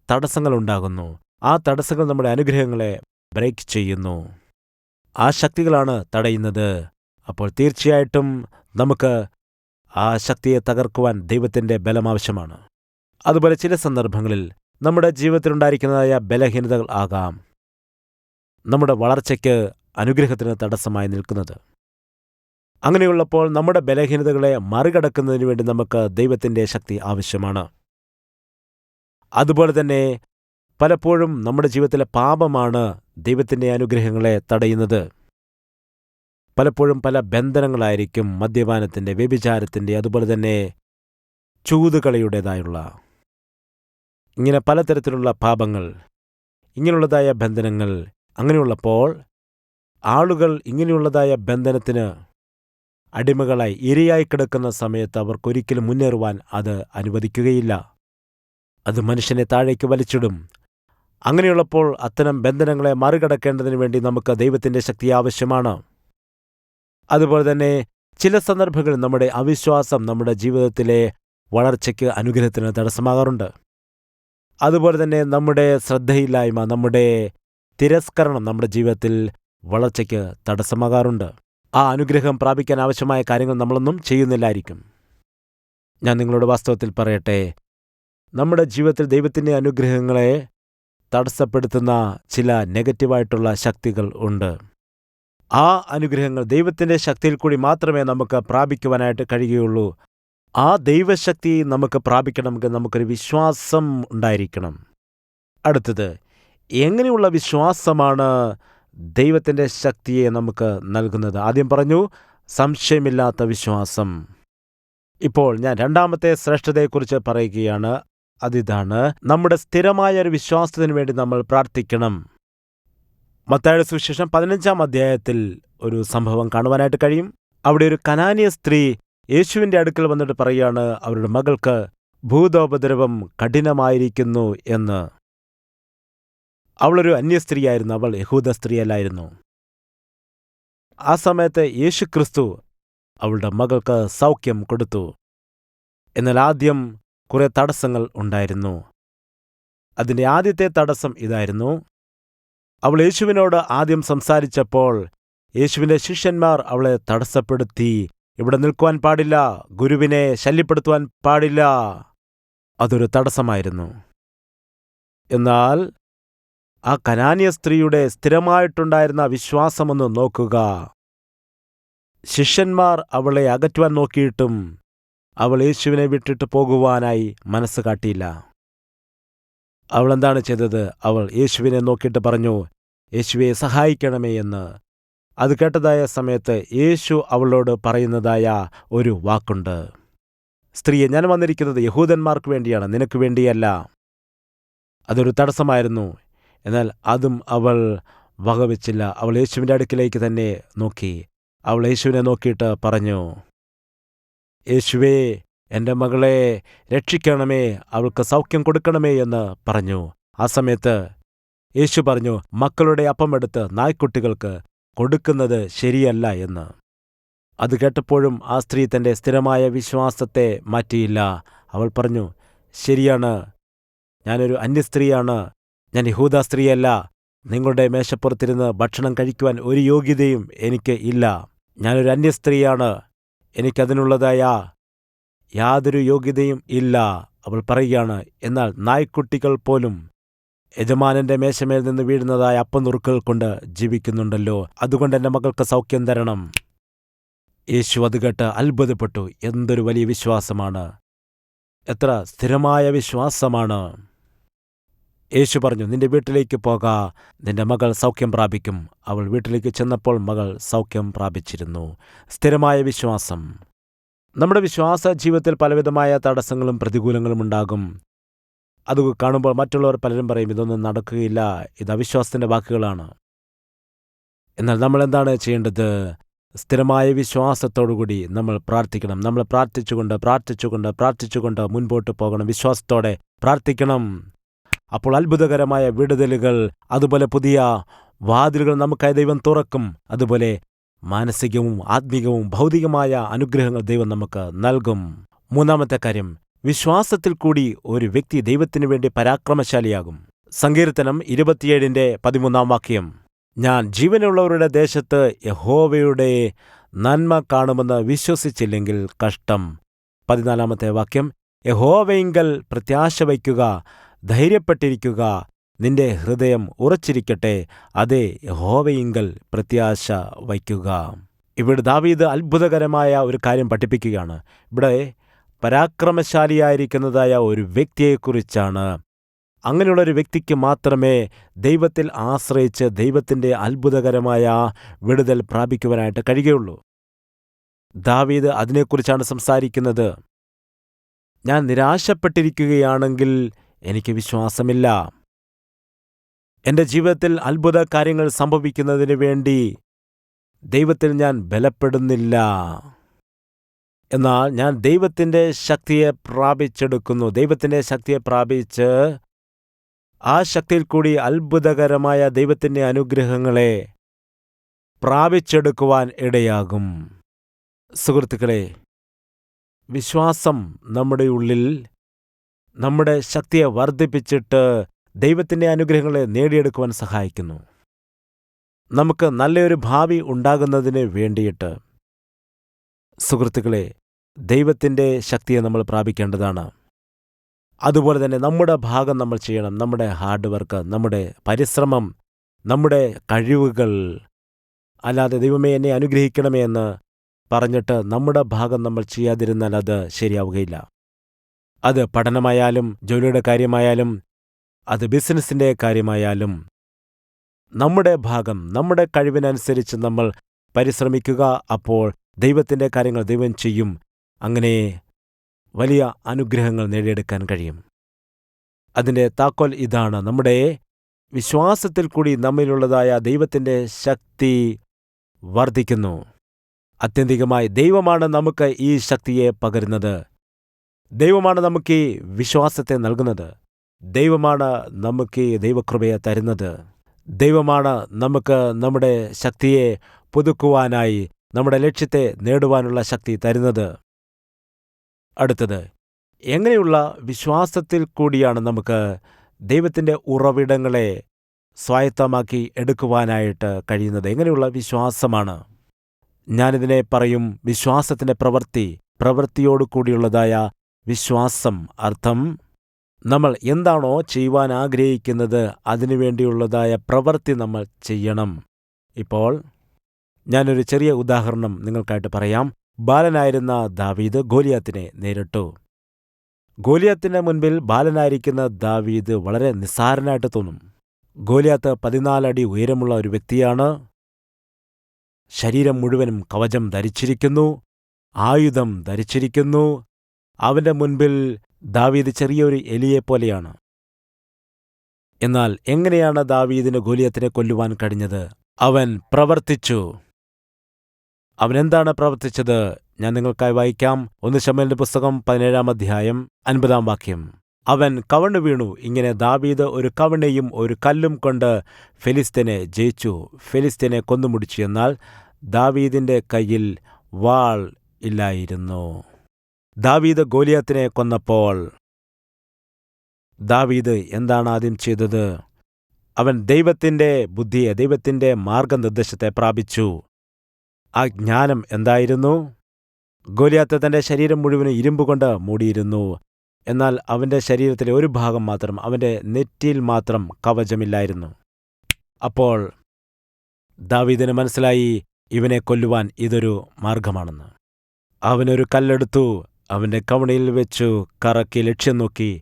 തടസ്സങ്ങളുണ്ടാകുന്നു. ആ തടസ്സങ്ങൾ നമ്മുടെ അനുഗ്രഹങ്ങളെ ബ്രേക്ക് ചെയ്യുന്നു. ആ ശക്തികളാണ് തടയുന്നത്. അപ്പോൾ തീർച്ചയായിട്ടും നമുക്ക് ആ ശക്തിയെ തകർക്കുവാൻ ദൈവത്തിൻ്റെ ബലം ആവശ്യമാണ്. അതുപോലെ ചില സന്ദർഭങ്ങളിൽ നമ്മുടെ ജീവിതത്തിലുണ്ടായിരിക്കുന്നതായ ബലഹീനതകൾ ആകാം നമ്മുടെ വളർച്ചയ്ക്ക്, അനുഗ്രഹത്തിന് തടസ്സമായി നിൽക്കുന്നത്. അങ്ങനെയുള്ളപ്പോൾ നമ്മുടെ ബലഹീനതകളെ മറികടക്കുന്നതിന് വേണ്ടി നമുക്ക് ദൈവത്തിൻ്റെ ശക്തി ആവശ്യമാണ്. അതുപോലെ തന്നെ പലപ്പോഴും നമ്മുടെ ജീവിതത്തിലെ പാപമാണ് ദൈവത്തിൻ്റെ അനുഗ്രഹങ്ങളെ തടയുന്നത്. പലപ്പോഴും പല ബന്ധനങ്ങളായിരിക്കും, മദ്യപാനത്തിൻ്റെ, വ്യഭിചാരത്തിൻ്റെ, അതുപോലെ തന്നെ ചൂതുകളിയുടേതായുള്ള ഇങ്ങനെ പലതരത്തിലുള്ള പാപങ്ങൾ, ഇങ്ങനെയുള്ളതായ ബന്ധനങ്ങൾ. അങ്ങനെയുള്ളപ്പോൾ ആളുകൾ ഇങ്ങനെയുള്ളതായ ബന്ധനത്തിന് അടിമകളായി ഇരയായി കിടക്കുന്ന സമയത്ത് അവർക്കൊരിക്കലും മുന്നേറുവാൻ അത് അനുവദിക്കുകയില്ല. അത് മനുഷ്യനെ താഴേക്ക് വലിച്ചിടും. അങ്ങനെയുള്ളപ്പോൾ അത്തരം ബന്ധനങ്ങളെ മറികടക്കേണ്ടതിന് വേണ്ടി നമുക്ക് ദൈവത്തിൻ്റെ ശക്തി ആവശ്യമാണ്. അതുപോലെ തന്നെ ചില സന്ദർഭങ്ങളിൽ നമ്മുടെ അവിശ്വാസം നമ്മുടെ ജീവിതത്തിലെ വളർച്ചയ്ക്ക്, അനുഗ്രഹത്തിന് തടസ്സമാകാറുണ്ട്. അതുപോലെ തന്നെ നമ്മുടെ ശ്രദ്ധയില്ലായ്മ, നമ്മുടെ തിരസ്കരണം നമ്മുടെ ജീവിതത്തിൽ വളർച്ചയ്ക്ക് തടസ്സമാകാറുണ്ട്. ആ അനുഗ്രഹം പ്രാപിക്കാൻ ആവശ്യമായ കാര്യങ്ങൾ നമ്മളൊന്നും ചെയ്യുന്നില്ലായിരിക്കും. ഞാൻ നിങ്ങളോട് വാസ്തവത്തിൽ പറയട്ടെ, നമ്മുടെ ജീവിതത്തിൽ ദൈവത്തിൻ്റെ അനുഗ്രഹങ്ങളെ തടസ്സപ്പെടുത്തുന്ന ചില നെഗറ്റീവായിട്ടുള്ള ശക്തികൾ ഉണ്ട്. ആ അനുഗ്രഹങ്ങൾ ദൈവത്തിൻ്റെ ശക്തിയിൽ കൂടി മാത്രമേ നമുക്ക് പ്രാപിക്കുവാനായിട്ട് കഴിയുകയുള്ളൂ. ആ ദൈവശക്തി നമുക്ക് പ്രാപിക്കണമെങ്കിൽ നമുക്കൊരു വിശ്വാസം ഉണ്ടായിരിക്കണം. അടുത്തത്, എങ്ങനെയുള്ള വിശ്വാസമാണ് ദൈവത്തിൻ്റെ ശക്തിയെ നമുക്ക് നൽകുന്നത്? ആദ്യം പറഞ്ഞു, സംശയമില്ലാത്ത വിശ്വാസം. ഇപ്പോൾ ഞാൻ രണ്ടാമത്തെ ശ്രേഷ്ഠതയെക്കുറിച്ച് പറയുകയാണ്. അതിതാണ്, നമ്മുടെ സ്ഥിരമായ ഒരു വിശ്വാസത്തിന് വേണ്ടി നമ്മൾ പ്രാർത്ഥിക്കണം. മത്തായിയുടെ സുവിശേഷം 15-ാം അധ്യായത്തിൽ ഒരു സംഭവം കാണുവാനായിട്ട് കഴിയും. അവിടെ ഒരു കനാന്യ സ്ത്രീ യേശുവിൻ്റെ അടുക്കൽ വന്നിട്ട് പറയുകയാണ്, അവരുടെ മകൾക്ക് ഭൂതോപദ്രവം കഠിനമായിരിക്കുന്നു എന്ന്. അവളൊരു അന്യസ്ത്രീയായിരുന്നു, അവൾ യഹൂദ സ്ത്രീയല്ലായിരുന്നു. ആ സമയത്ത് യേശുക്രിസ്തു അവളുടെ മകൾക്ക് സൗഖ്യം കൊടുത്തു. എന്നാൽ ആദ്യം കുറെ തടസ്സങ്ങൾ ഉണ്ടായിരുന്നു. അതിൻ്റെ ആദ്യത്തെ തടസ്സം ഇതായിരുന്നു. അവൾ യേശുവിനോട് ആദ്യം സംസാരിച്ചപ്പോൾ യേശുവിൻ്റെ ശിഷ്യന്മാർ അവളെ തടസ്സപ്പെടുത്തി. ഇവിടെ നിൽക്കുവാൻ പാടില്ല, ഗുരുവിനെ ശല്യപ്പെടുത്തുവാൻ പാടില്ല. അതൊരു തടസ്സമായിരുന്നു. എന്നാൽ ആ കനാന്യ സ്ത്രീയുടെ സ്ഥിരമായിട്ടുണ്ടായിരുന്ന വിശ്വാസമൊന്ന് നോക്കുക. ശിഷ്യന്മാർ അവളെ അകറ്റുവാൻ നോക്കിയിട്ടും അവൾ യേശുവിനെ വിട്ടിട്ട് പോകുവാനായി മനസ്സ് കാട്ടിയില്ല. അവൾ എന്താണ് ചെയ്തത്? അവൾ യേശുവിനെ നോക്കിയിട്ട് പറഞ്ഞു, യേശുവെ സഹായിക്കണമേ എന്ന്. അത് കേട്ടതായ സമയത്ത് യേശു അവളോട് പറയുന്നതായ ഒരു വാക്കുണ്ട്, സ്ത്രീയെ, ഞാൻ വന്നിരിക്കുന്നത് യഹൂദന്മാർക്ക് വേണ്ടിയാണ്, നിനക്ക് വേണ്ടിയല്ല. അതൊരു തടസ്സമായിരുന്നു. എന്നാൽ അതും അവൾ വകവെച്ചില്ല. അവൾ യേശുവിൻ്റെ അടുക്കിലേക്ക് തന്നെ നോക്കി. അവൾ യേശുവിനെ നോക്കിയിട്ട് പറഞ്ഞു, യേശുവേ, എൻ്റെ മകളെ രക്ഷിക്കണമേ, അവൾക്ക് സൗഖ്യം കൊടുക്കണമേ എന്ന് പറഞ്ഞു. ആ സമയത്ത് യേശു പറഞ്ഞു, മക്കളുടെ അപ്പമെടുത്ത് നായ്ക്കുട്ടികൾക്ക് കൊടുക്കുന്നത് ശരിയല്ല എന്ന്. അത് കേട്ടപ്പോഴും ആ സ്ത്രീ തൻ്റെ സ്ഥിരമായ വിശ്വാസത്തെ മാറ്റിയില്ല. അവൾ പറഞ്ഞു, ശരിയാണ്, ഞാനൊരു അന്യസ്ത്രീയാണ്, ഞാൻ യഹൂദ സ്ത്രീയല്ല. നിങ്ങളുടെ മേശപ്പുറത്തിരുന്ന് ഭക്ഷണം കഴിക്കുവാൻ ഒരു യോഗ്യതയും എനിക്ക് ഇല്ല. ഞാനൊരു അന്യസ്ത്രീയാണ്. എനിക്കതിനുള്ളതായ യാതൊരു യോഗ്യതയും ഇല്ല. അവൾ പറയുകയാണ്, എന്നാൽ നായ്ക്കുട്ടികൾ പോലും യജമാനന്റെ മേശമേൽ നിന്ന് വീഴുന്നതായ അപ്പനുറുക്കുകൾ കൊണ്ട് ജീവിക്കുന്നുണ്ടല്ലോ. അതുകൊണ്ട് എൻ്റെ മകൾക്ക് സൗഖ്യം തരണം. യേശു അത് കേട്ട് അത്ഭുതപ്പെട്ടു. എന്തൊരു വലിയ വിശ്വാസമാണ്! എത്ര സ്ഥിരമായ വിശ്വാസമാണ്! യേശു പറഞ്ഞു, നിന്റെ വീട്ടിലേക്ക് പോക, നിന്റെ മകൾ സൗഖ്യം പ്രാപിക്കും. അവൾ വീട്ടിലേക്ക് ചെന്നപ്പോൾ മകൾ സൗഖ്യം പ്രാപിച്ചിരുന്നു. സ്ഥിരമായ വിശ്വാസം. നമ്മുടെ വിശ്വാസ ജീവിതത്തിൽ പലവിധമായ തടസ്സങ്ങളും പ്രതികൂലങ്ങളും ഉണ്ടാകും. അത് കാണുമ്പോൾ മറ്റുള്ളവർ പലരും പറയും, ഇതൊന്നും നടക്കുകയില്ല, ഇത് അവിശ്വാസത്തിൻ്റെ വാക്കുകളാണ്. എന്നാൽ നമ്മൾ എന്താണ് ചെയ്യേണ്ടത്? സ്ഥിരമായ വിശ്വാസത്തോടുകൂടി നമ്മൾ പ്രാർത്ഥിക്കണം. നമ്മൾ പ്രാർത്ഥിച്ചുകൊണ്ട് മുൻപോട്ട് പോകണം. വിശ്വാസത്തോടെ പ്രാർത്ഥിക്കണം. അപ്പോൾ അത്ഭുതകരമായ വിടുതലുകൾ, അതുപോലെ പുതിയ വാതിലുകൾ നമുക്കായി ദൈവം തുറക്കും. അതുപോലെ മാനസികവും ആത്മീകവും ഭൗതികമായ അനുഗ്രഹങ്ങൾ ദൈവം നമുക്ക് നൽകും. മൂന്നാമത്തെ കാര്യം, വിശ്വാസത്തിൽ കൂടി ഒരു വ്യക്തി ദൈവത്തിനു വേണ്ടി പരാക്രമശാലിയാകും. സങ്കീർത്തനം 27:13 ഞാൻ ജീവനുള്ളവരുടെ ദേശത്ത് യഹോവയുടെ നന്മ കാണുമെന്ന് വിശ്വസിച്ചില്ലെങ്കിൽ കഷ്ടം. 14 യഹോവയിങ്കൽ പ്രത്യാശ വയ്ക്കുക, ധൈര്യപ്പെട്ടിരിക്കുക, നിന്റെ ഹൃദയം ഉറച്ചിരിക്കട്ടെ, അതേ യഹോവയിങ്കൽ പ്രത്യാശ വയ്ക്കുക. ഇവിടെ ദാവീദ് അത്ഭുതകരമായ ഒരു കാര്യം പഠിപ്പിക്കുകയാണ്. ഇവിടെ പരാക്രമശാലിയായിരിക്കുന്നതായ ഒരു വ്യക്തിയെക്കുറിച്ചാണ്. അങ്ങനെയുള്ള ഒരു വ്യക്തിക്ക് മാത്രമേ ദൈവത്തിൽ ആശ്രയിച്ച് ദൈവത്തിൻ്റെ അത്ഭുതകരമായ വിടുതൽ പ്രാപിക്കുവാനായിട്ട് കഴിയുകയുള്ളൂ. ദാവീദ് അതിനെക്കുറിച്ചാണ് സംസാരിക്കുന്നത്. ഞാൻ നിരാശപ്പെട്ടിരിക്കുകയാണെങ്കിൽ എനിക്ക് വിശ്വാസമില്ല. എൻ്റെ ജീവിതത്തിൽ അത്ഭുത കാര്യങ്ങൾ സംഭവിക്കുന്നതിന് വേണ്ടി ദൈവത്തിൽ ഞാൻ ബലപ്പെടുന്നില്ല. എന്നാൽ ഞാൻ ദൈവത്തിൻ്റെ ശക്തിയെ പ്രാപിച്ചെടുക്കുന്നു. ദൈവത്തിൻ്റെ ശക്തിയെ പ്രാപിച്ച് ആ ശക്തിയിൽ കൂടി അത്ഭുതകരമായ ദൈവത്തിൻ്റെ അനുഗ്രഹങ്ങളെ പ്രാപിച്ചെടുക്കുവാൻ ഇടയാകും. സുഹൃത്തുക്കളെ, വിശ്വാസം നമ്മുടെ ഉള്ളിൽ നമ്മുടെ ശക്തിയെ വർദ്ധിപ്പിച്ചിട്ട് ദൈവത്തിൻ്റെ അനുഗ്രഹങ്ങളെ നേടിയെടുക്കുവാൻ സഹായിക്കുന്നു. നമുക്ക് നല്ലൊരു ഭാവി ഉണ്ടാകുന്നതിന് വേണ്ടിയിട്ട് സുഹൃത്തുക്കളെ, ദൈവത്തിൻ്റെ ശക്തിയെ നമ്മൾ പ്രാപിക്കേണ്ടതാണ്. അതുപോലെ തന്നെ നമ്മുടെ ഭാഗം നമ്മൾ ചെയ്യണം. നമ്മുടെ ഹാർഡ് വർക്ക്, നമ്മുടെ പരിശ്രമം, നമ്മുടെ കഴിവുകൾ. അല്ലാതെ ദൈവമേ എന്നെ അനുഗ്രഹിക്കണമേ എന്ന് പറഞ്ഞിട്ട് നമ്മുടെ ഭാഗം നമ്മൾ ചെയ്യാതിരുന്നാൽ അത് ശരിയാവുകയില്ല. അത് പഠനമായാലും ജോലിയുടെ കാര്യമായാലും അത് ബിസിനസ്സിൻ്റെ കാര്യമായാലും നമ്മുടെ ഭാഗം, നമ്മുടെ കഴിവിനനുസരിച്ച് നമ്മൾ പരിശ്രമിക്കുക. അപ്പോൾ ദൈവത്തിൻ്റെ കാര്യങ്ങൾ ദൈവം ചെയ്യും. അങ്ങനെ വലിയ അനുഗ്രഹങ്ങൾ നേടിയെടുക്കാൻ കഴിയും. അതിൻ്റെ താക്കോൽ ഇതാണ്: നമ്മുടെ വിശ്വാസത്തിൽ കൂടി നമ്മിലുള്ളതായ ദൈവത്തിൻ്റെ ശക്തി വർദ്ധിക്കുന്നു. ആത്യന്തികമായി ദൈവമാണ് നമുക്ക് ഈ ശക്തിയെ പകരുന്നത്. ദൈവമാണ് നമുക്ക് ഈ വിശ്വാസത്തെ നൽകുന്നത്. ദൈവമാണ് നമുക്ക് ഈ ദൈവകൃപയെ തരുന്നത്. ദൈവമാണ് നമുക്ക് നമ്മുടെ ശക്തിയെ പുതുക്കുവാനായി, നമ്മുടെ ലക്ഷ്യത്തെ നേടുവാനുള്ള ശക്തി തരുന്നത്. അടുത്തത്, എങ്ങനെയുള്ള വിശ്വാസത്തിൽ കൂടിയാണ് നമുക്ക് ദൈവത്തിൻ്റെ ഉറവിടങ്ങളെ സ്വായത്തമാക്കി എടുക്കുവാനായിട്ട് കഴിയുന്നത്? എങ്ങനെയുള്ള വിശ്വാസമാണ്? ഞാനിതിനെ പറയും വിശ്വാസത്തിൻ്റെ പ്രവൃത്തിയോടു കൂടിയുള്ളതായ വിശ്വാസം. അർത്ഥം, നമ്മൾ എന്താണോ ചെയ്യുവാൻ ആഗ്രഹിക്കുന്നത് അതിനുവേണ്ടിയുള്ളതായ പ്രവൃത്തി നമ്മൾ ചെയ്യണം. ഇപ്പോൾ ഞാനൊരു ചെറിയ ഉദാഹരണം നിങ്ങൾക്കായിട്ട് പറയാം. ബാലനായിരുന്ന ദാവീദ് ഗോലിയാത്തിനെ നേരിട്ടു. ഗോലിയാത്തിന് മുൻപിൽ ബാലനായിരിക്കുന്ന ദാവീദ് വളരെ നിസ്സാരനായിട്ട് തോന്നും. ഗോലിയാത്ത് 14 അടി ഉയരമുള്ള ഒരു വ്യക്തിയാണ്. ശരീരം മുഴുവനും കവചം ധരിച്ചിരിക്കുന്നു, ആയുധം ധരിച്ചിരിക്കുന്നു. അവൻ്റെ മുൻപിൽ ദാവീദ് ചെറിയൊരു എലിയെപ്പോലെയാണ്. എന്നാൽ എങ്ങനെയാണ് ദാവീദിന് ഗോലിയാത്തിനെ കൊല്ലുവാൻ കഴിഞ്ഞത്? അവൻ പ്രവർത്തിച്ചു. അവനെന്താണ് പ്രവർത്തിച്ചത്? ഞാൻ നിങ്ങൾക്കായി വായിക്കാം. 1 ശമൂവേലിന്റെ പുസ്തകം 17:50. അവൻ കവണു വീണു. ഇങ്ങനെ ദാവീദ് ഒരു കവണയും ഒരു കല്ലും കൊണ്ട് ഫെലിസ്ത്യനെ ജയിച്ചു, ഫെലിസ്ത്യനെ കൊന്നുമുടിച്ചു. എന്നാൽ ദാവീദിന്റെ കയ്യിൽ വാൾ ഇല്ലായിരുന്നു. ദാവീദ് ഗോലിയാത്തിനെ കൊന്നപ്പോൾ ദാവീദ് എന്താണ് ആദ്യം ചെയ്തത്? അവൻ ദൈവത്തിൻ്റെ ബുദ്ധിയെ, ദൈവത്തിൻ്റെ മാർഗനിർദ്ദേശത്തെ പ്രാപിച്ചു. ആ ജ്ഞാനം എന്തായിരുന്നു? ഗോലിയാത്ത് തൻ്റെ ശരീരം മുഴുവനും ഇരുമ്പുകൊണ്ട് മൂടിയിരുന്നു. എന്നാൽ അവൻ്റെ ശരീരത്തിലെ ഒരു ഭാഗം മാത്രം, അവൻ്റെ നെറ്റിയിൽ മാത്രം കവചമില്ലായിരുന്നു. അപ്പോൾ ദാവീദിന് മനസ്സിലായി, ഇവനെ കൊല്ലുവാൻ ഇതൊരു മാർഗമാണെന്ന്. അവനൊരു കല്ലെടുത്തു, അവൻ്റെ കവണിയിൽ വെച്ചു കറക്കി ലക്ഷ്യം നോക്കി.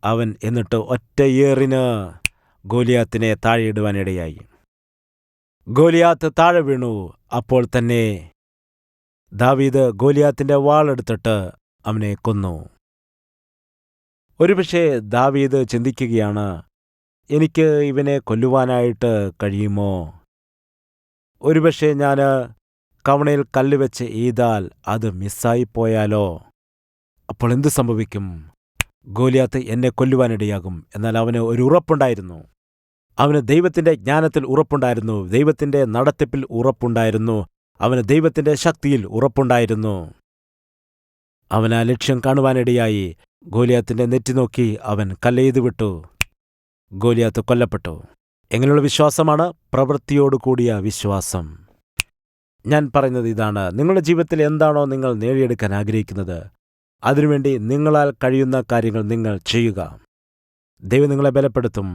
അവൻ എന്നിട്ട് ഒറ്റയേറിന് ഗോലിയാത്തിനെ താഴെയിടുവാനിടയായി. ഗോലിയാത്ത് താഴെ വീണു. അപ്പോൾ തന്നെ ദാവീദ് ഗോലിയാത്തിന്റെ വാളെടുത്തിട്ട് അവനെ കൊന്നു. ഒരുപക്ഷെ ദാവീദ് ചിന്തിക്കുകയാണ്, എനിക്ക് ഇവനെ കൊല്ലുവാനായിട്ട് കഴിയുമോ? ഒരുപക്ഷെ ഞാൻ കവണയിൽ കല്ലുവെച്ച് എയ്താൽ അത് മിസ്സായിപ്പോയാലോ? അപ്പോൾ എന്തു സംഭവിക്കും? ഗോലിയാത്ത് എന്നെ കൊല്ലുവാനിടയാകും. എന്നാൽ അവന് ഒരു ഉറപ്പുണ്ടായിരുന്നു. അവന് ദൈവത്തിന്റെ ജ്ഞാനത്തിൽ ഉറപ്പുണ്ടായിരുന്നു, ദൈവത്തിന്റെ നടത്തിപ്പിൽ ഉറപ്പുണ്ടായിരുന്നു, അവന് ദൈവത്തിന്റെ ശക്തിയിൽ ഉറപ്പുണ്ടായിരുന്നു. അവൻ ആ ലക്ഷ്യം കാണുവാനിടയായി. ഗോലിയാത്തിന്റെ നെറ്റി നോക്കി അവൻ കല്ലെയ്തു വിട്ടു. ഗോലിയാത്ത് കൊല്ലപ്പെട്ടു. എങ്ങനെയുള്ള വിശ്വാസമാണ്? പ്രവൃത്തിയോടുകൂടിയ വിശ്വാസം. ഞാൻ പറയുന്നത് ഇതാണ്, നിങ്ങളുടെ ജീവിതത്തിൽ എന്താണോ നിങ്ങൾ നേടിയെടുക്കാൻ ആഗ്രഹിക്കുന്നത്, അതിനുവേണ്ടി നിങ്ങളാൽ കഴിയുന്ന കാര്യങ്ങൾ നിങ്ങൾ ചെയ്യുക. ദൈവം നിങ്ങളെ ബലപ്പെടുത്തും.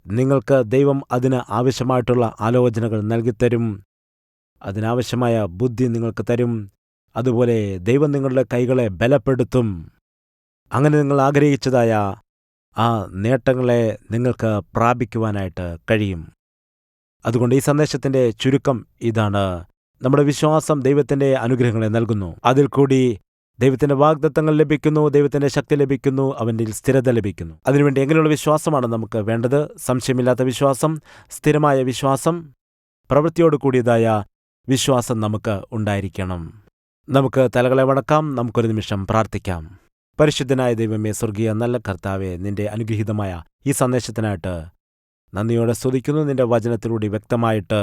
നിങ്ങൾക്ക് ദൈവം അതിന് ആവശ്യമായിട്ടുള്ള ആലോചനകൾ നൽകിത്തരും, അതിനാവശ്യമായ ബുദ്ധി നിങ്ങൾക്ക് തരും. അതുപോലെ ദൈവം നിങ്ങളുടെ കൈകളെ ബലപ്പെടുത്തും. അങ്ങനെ നിങ്ങൾ ആഗ്രഹിച്ചതായ ആ നേട്ടങ്ങളെ നിങ്ങൾക്ക് പ്രാപിക്കുവാനായിട്ട് കഴിയും. അതുകൊണ്ട് ഈ സന്ദേശത്തിൻ്റെ ചുരുക്കം ഇതാണ്, നമ്മുടെ വിശ്വാസം ദൈവത്തിൻ്റെ അനുഗ്രഹങ്ങളെ നൽകുന്നു. അതിൽ കൂടി ദൈവത്തിൻ്റെ വാഗ്ദത്തങ്ങൾ ലഭിക്കുന്നു, ദൈവത്തിൻ്റെ ശക്തി ലഭിക്കുന്നു, അവൻ്റെ സ്ഥിരത ലഭിക്കുന്നു. അതിനുവേണ്ടി എങ്ങനെയുള്ള വിശ്വാസമാണ് നമുക്ക് വേണ്ടത്? സംശയമില്ലാത്ത വിശ്വാസം, സ്ഥിരമായ വിശ്വാസം, പ്രവൃത്തിയോട് കൂടിയതായ വിശ്വാസം നമുക്ക് ഉണ്ടായിരിക്കണം. നമുക്ക് തലകളെ വണക്കാം, നമുക്കൊരു നിമിഷം പ്രാർത്ഥിക്കാം. പരിശുദ്ധനായ ദൈവമേ, സ്വർഗീയ നല്ല കർത്താവെ, നിന്റെ അനുഗ്രഹീതമായ ഈ സന്ദേശത്തിനായിട്ട് നന്ദിയോടെ സ്തുതിക്കുന്നു. നിന്റെ വചനത്തിലൂടെ വ്യക്തമായിട്ട്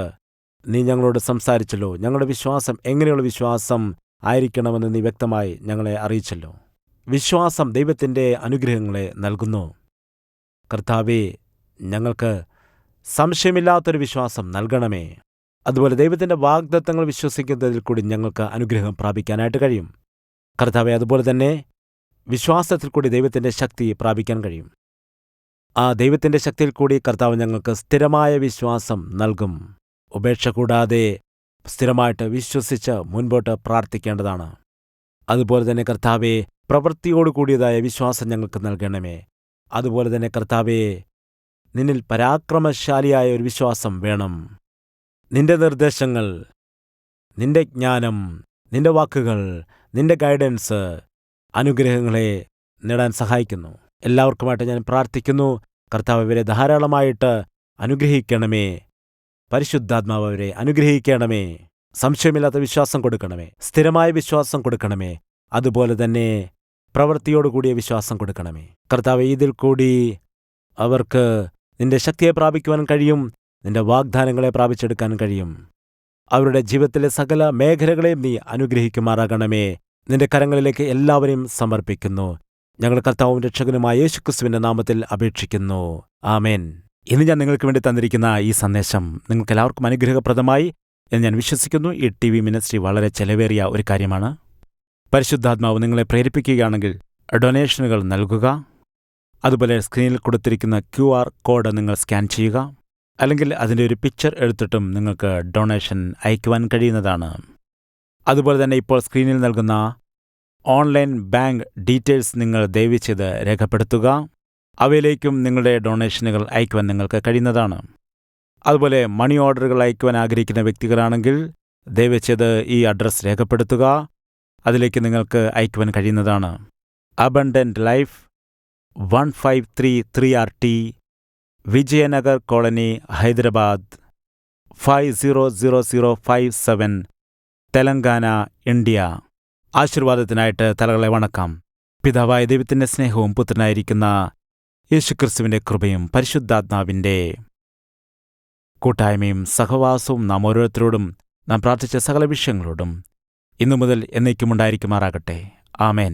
നീ ഞങ്ങളോട് സംസാരിച്ചല്ലോ. ഞങ്ങളുടെ വിശ്വാസം എങ്ങനെയുള്ള വിശ്വാസം ആയിരിക്കണമെന്ന് നീ വ്യക്തമായി ഞങ്ങളെ അറിയിച്ചല്ലോ. വിശ്വാസം ദൈവത്തിൻ്റെ അനുഗ്രഹങ്ങളെ നൽകുന്നു. കർത്താവേ, ഞങ്ങൾക്ക് സംശയമില്ലാത്തൊരു വിശ്വാസം നൽകണമേ. അതുപോലെ ദൈവത്തിൻ്റെ വാഗ്ദത്തങ്ങൾ വിശ്വസിക്കുന്നതിൽ കൂടി ഞങ്ങൾക്ക് അനുഗ്രഹം പ്രാപിക്കാനായിട്ട് കഴിയും. കർത്താവെ, അതുപോലെ തന്നെ വിശ്വാസത്തിൽ കൂടി ദൈവത്തിൻ്റെ ശക്തി പ്രാപിക്കാൻ കഴിയും. ആ ദൈവത്തിൻ്റെ ശക്തിയിൽ കൂടി കർത്താവ് ഞങ്ങൾക്ക് സ്ഥിരമായ വിശ്വാസം നൽകും. ഉപേക്ഷ കൂടാതെ സ്ഥിരമായിട്ട് വിശ്വസിച്ച് മുൻപോട്ട് പ്രാർത്ഥിക്കേണ്ടതാണ്. അതുപോലെ തന്നെ കർത്താവെ, പ്രവൃത്തിയോടുകൂടിയതായ വിശ്വാസം ഞങ്ങൾക്ക് നൽകണമേ. അതുപോലെ തന്നെ കർത്താവെ, നിന്നിൽ പരാക്രമശാലിയായ ഒരു വിശ്വാസം വേണം. നിന്റെ നിർദ്ദേശങ്ങൾ, നിന്റെ ജ്ഞാനം, നിന്റെ വാക്കുകൾ, നിന്റെ ഗൈഡൻസ് അനുഗ്രഹങ്ങളെ നേടാൻ സഹായിക്കുന്നു. എല്ലാവർക്കുമായിട്ട് ഞാൻ പ്രാർത്ഥിക്കുന്നു. കർത്താവ് അവരെ ധാരാളമായിട്ട് അനുഗ്രഹിക്കണമേ. പരിശുദ്ധാത്മാവ് അവരെ അനുഗ്രഹിക്കണമേ. സംശയമില്ലാത്ത വിശ്വാസം കൊടുക്കണമേ, സ്ഥിരമായ വിശ്വാസം കൊടുക്കണമേ. അതുപോലെ തന്നെ പ്രവൃത്തിയോടുകൂടിയ വിശ്വാസം കൊടുക്കണമേ. കർത്താവ്, ഇതിൽ കൂടി അവർക്ക് നിന്റെ ശക്തിയെ പ്രാപിക്കുവാൻ കഴിയും, നിന്റെ വാഗ്ദാനങ്ങളെ പ്രാപിച്ചെടുക്കാൻ കഴിയും. അവരുടെ ജീവിതത്തിലെ സകല മേഖലകളെയും നീ അനുഗ്രഹിക്കുമാറാകണമേ. നിന്റെ കരങ്ങളിലേക്ക് എല്ലാവരെയും സമർപ്പിക്കുന്നു. ഞങ്ങൾ കർത്താവും രക്ഷകനുമായ യേശുക്രിസ്തുവിന്റെ നാമത്തിൽ അപേക്ഷിക്കുന്നു. ആമേൻ. ഇന്ന് ഞാൻ നിങ്ങൾക്ക് വേണ്ടി തന്നിരിക്കുന്ന ഈ സന്ദേശം നിങ്ങൾക്കെല്ലാവർക്കും അനുഗ്രഹപ്രദമായി എന്ന് ഞാൻ വിശ്വസിക്കുന്നു. ഈ TV മിനിസ്ട്രി വളരെ ചെലവേറിയ ഒരു കാര്യമാണ്. പരിശുദ്ധാത്മാവ് നിങ്ങളെ പ്രേരിപ്പിക്കുകയാണെങ്കിൽ ഡൊനേഷനുകൾ നൽകുക. അതുപോലെ സ്ക്രീനിൽ കൊടുത്തിരിക്കുന്ന QR കോഡ് നിങ്ങൾ സ്കാൻ ചെയ്യുക. അല്ലെങ്കിൽ അതിൻ്റെ ഒരു പിക്ചർ എടുത്തിട്ടും നിങ്ങൾക്ക് ഡൊണേഷൻ അയക്കുവാൻ കഴിയുന്നതാണ്. അതുപോലെ തന്നെ ഇപ്പോൾ സ്ക്രീനിൽ നൽകുന്ന ഓൺലൈൻ ബാങ്ക് ഡീറ്റെയിൽസ് നിങ്ങൾ ദയവ് ചെയ്ത് രേഖപ്പെടുത്തുക. അവയിലേക്കും നിങ്ങളുടെ ഡൊണേഷനുകൾ അയക്കുവാൻ നിങ്ങൾക്ക് കഴിയുന്നതാണ്. അതുപോലെ മണി ഓർഡറുകൾ അയക്കുവാൻ ആഗ്രഹിക്കുന്ന വ്യക്തികളാണെങ്കിൽ ദയവ് ചെയ്ത് ഈ അഡ്രസ്സ് രേഖപ്പെടുത്തുക. അതിലേക്ക് നിങ്ങൾക്ക് അയക്കുവാൻ കഴിയുന്നതാണ്. Abundant life 1533 RT, Vijayanagar colony, Hyderabad 500057, Telangana, India. ആശീർവാദത്തിനായിട്ട് തലകളെ വണക്കാം. പിതാവായ ദൈവത്തിൻ്റെ സ്നേഹവും പുത്രനായിരിക്കുന്ന യേശുക്രിസ്തുവിൻ്റെ കൃപയും പരിശുദ്ധാത്മാവിൻ്റെ കൂട്ടായ്മയും സഹവാസവും നാം ഓരോരുത്തരോടും നാം പ്രാർത്ഥിച്ച സകല വിഷയങ്ങളോടും ഇന്നു മുതൽ എന്നേക്കുമുണ്ടായിരിക്കുമാറാകട്ടെ. ആമേൻ.